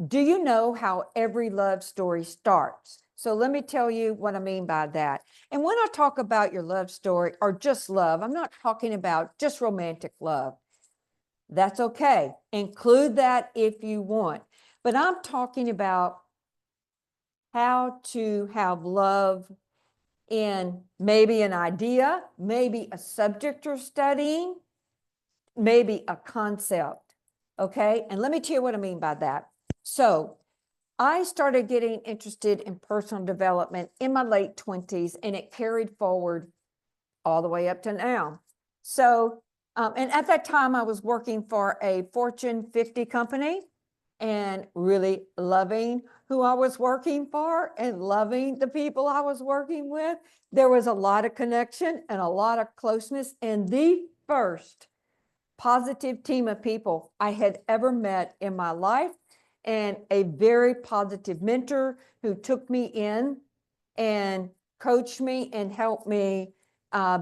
Do you know how every love story starts? So let me tell you what I mean by that. And when I talk about your love story or just love, I'm not talking about just romantic love. That's okay. Include that if you want. But I'm talking about how to have love in maybe an idea, maybe a subject you're studying, maybe a concept. Okay. And let me tell you what I mean by that. So I started getting interested in personal development in my late 20s, and it carried forward all the way up to now. So, and at that time, I was working for a Fortune 50 company and really loving who I was working for and loving the people I was working with. There was a lot of connection and a lot of closeness. And the first positive team of people I had ever met in my life, and a very positive mentor who took me in and coached me and helped me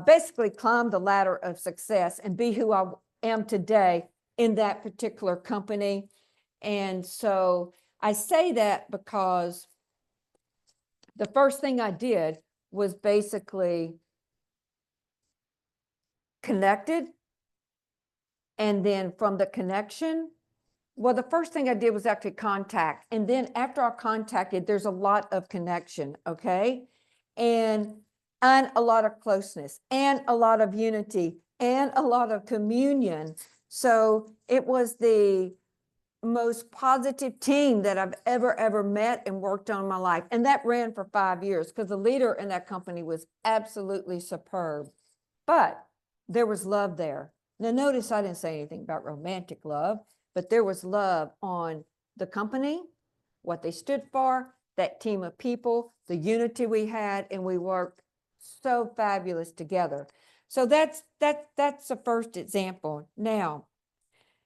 basically climb the ladder of success and be who I am today in that particular company. And so I say that because the first thing I did was basically connected. And then from the connection, well, the first thing I did was actually contact. And then after I contacted, there's a lot of connection, okay? And a lot of closeness and a lot of unity and a lot of communion. So it was the most positive team that I've ever met and worked on in my life. And that ran for 5 years because the leader in that company was absolutely superb. But there was love there. Now, notice I didn't say anything about romantic love, but there was love on the company, what they stood for, that team of people, the unity we had, and we worked so fabulous together. So that's the first example. Now,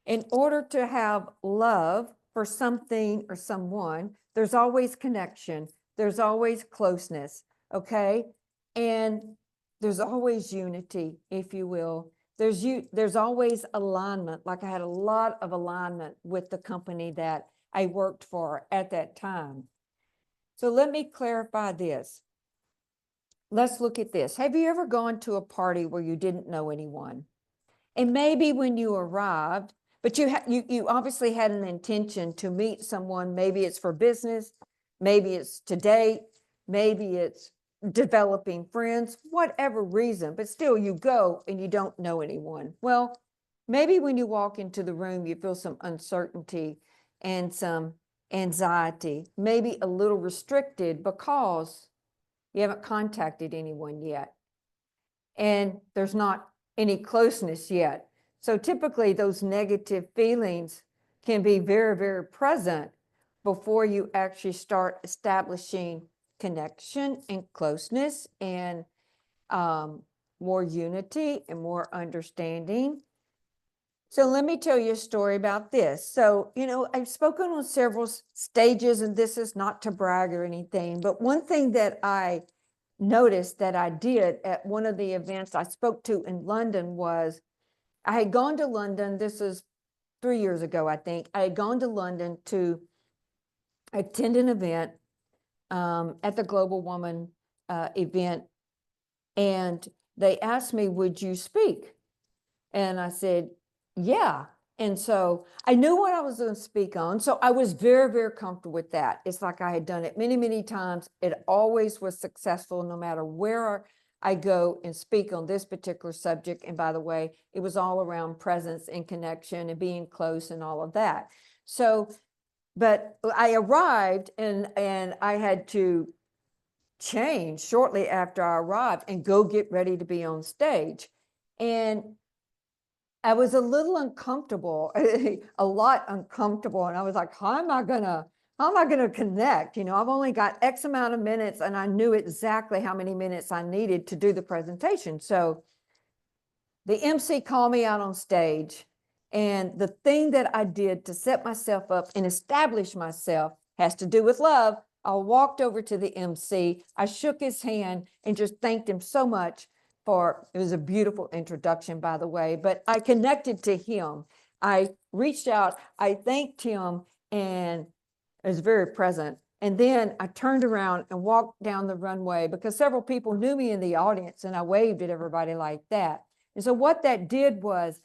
in order to have love for something or someone, there's always connection, there's always closeness, okay? And there's always unity, if you will. There's always alignment. Like I had a lot of alignment with the company that I worked for at that time. So let me clarify this. Let's look at this. Have you ever gone to a party where you didn't know anyone? And maybe when you arrived, but you obviously had an intention to meet someone. Maybe it's for business, maybe it's to date, maybe it's developing friends, whatever reason, but still you go and you don't know anyone. Well, maybe when you walk into the room, you feel some uncertainty and some anxiety, maybe a little restricted because you haven't contacted anyone yet. And there's not any closeness yet. So typically those negative feelings can be very present before you actually start establishing connection and closeness and more unity and more understanding. So let me tell you a story about this. So, I've spoken on several stages, and this is not to brag or anything, but one thing that I noticed that I did at one of the events I spoke to in London was I had gone to London. This is 3 years ago, I think. I had gone to London to attend an event at the Global Woman event. And they asked me, would you speak? And I said, yeah. And so I knew what I was going to speak on. So I was very comfortable with that. It's like I had done it many times. It always was successful no matter where I go and speak on this particular subject. And by the way, it was all around presence and connection and being close and all of that. So, but I arrived and I had to change shortly after I arrived and go get ready to be on stage. And I was a little uncomfortable, a lot uncomfortable. And I was like, how am I gonna connect? I've only got X amount of minutes, and I knew exactly how many minutes I needed to do the presentation. So the MC called me out on stage, and the thing that I did to set myself up and establish myself has to do with love. I walked over to the MC, I shook his hand and just thanked him so much. It was a beautiful introduction, by the way, but I connected to him. I reached out, I thanked him, and It was very present. And then I turned around and walked down the runway because several people knew me in the audience, and I waved at everybody like that. And so what that did was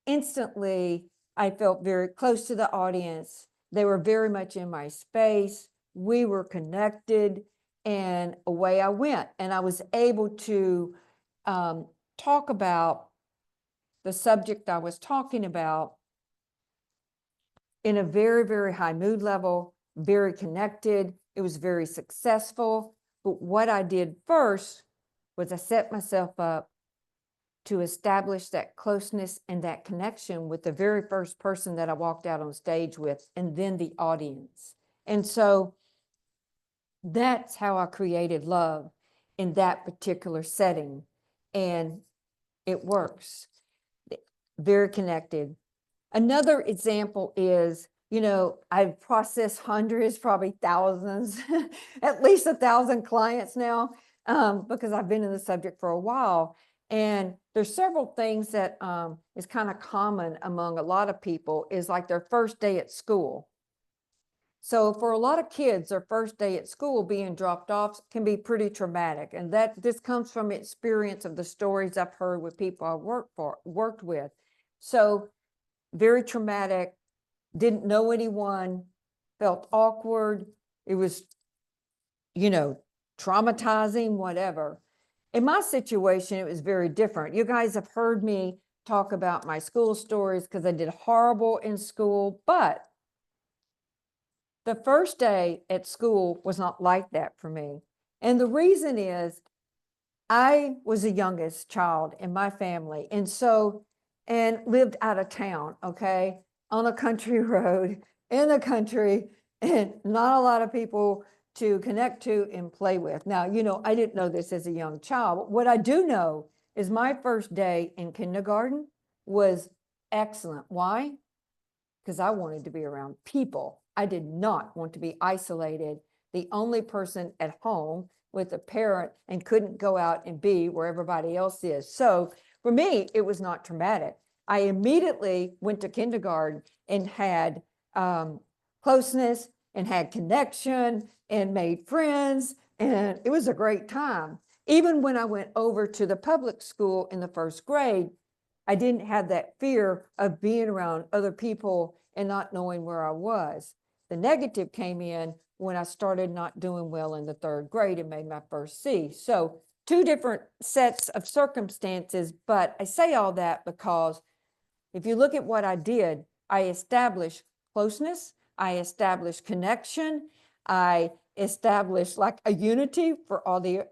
instantly I felt very close to the audience. They were very much in my space. We were connected, and away I went. And I was able to talk about the subject I was talking about in a very, very high mood level, very connected. It was very successful. But what I did first was I set myself up to establish that closeness and that connection with the very first person that I walked out on stage with, and then the audience. And so that's how I created love in that particular setting. And it works. Very connected. Another example is, I've processed hundreds, probably thousands, at least 1,000 clients now, because I've been in the subject for a while. And there's several things that is kind of common among a lot of people is like their first day at school. So for a lot of kids, their first day at school being dropped off can be pretty traumatic. And this comes from experience of the stories I've heard with people I worked with. So very traumatic, didn't know anyone, felt awkward. It was, traumatizing, whatever. In my situation, it was very different. You guys have heard me talk about my school stories because I did horrible in school, but the first day at school was not like that for me. And the reason is I was the youngest child in my family. And lived out of town, okay, on a country road in the country, and not a lot of people to connect to and play with. Now, I didn't know this as a young child. But what I do know is my first day in kindergarten was excellent. Why? Because I wanted to be around people. I did not want to be isolated, the only person at home with a parent, and couldn't go out and be where everybody else is. So for me, it was not traumatic. I immediately went to kindergarten and had closeness and had connection and made friends, and it was a great time. Even when I went over to the public school in the first grade, I didn't have that fear of being around other people and not knowing where I was. The negative came in when I started not doing well in the third grade and made my first C. So two different sets of circumstances, but I say all that because if you look at what I did, I established closeness, I established connection, I established like a unity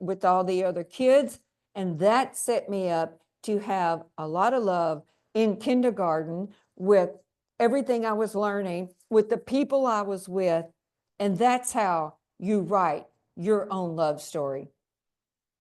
with all the other kids, and that set me up to have a lot of love in kindergarten with everything I was learning, with the people I was with, and that's how you write your own love story.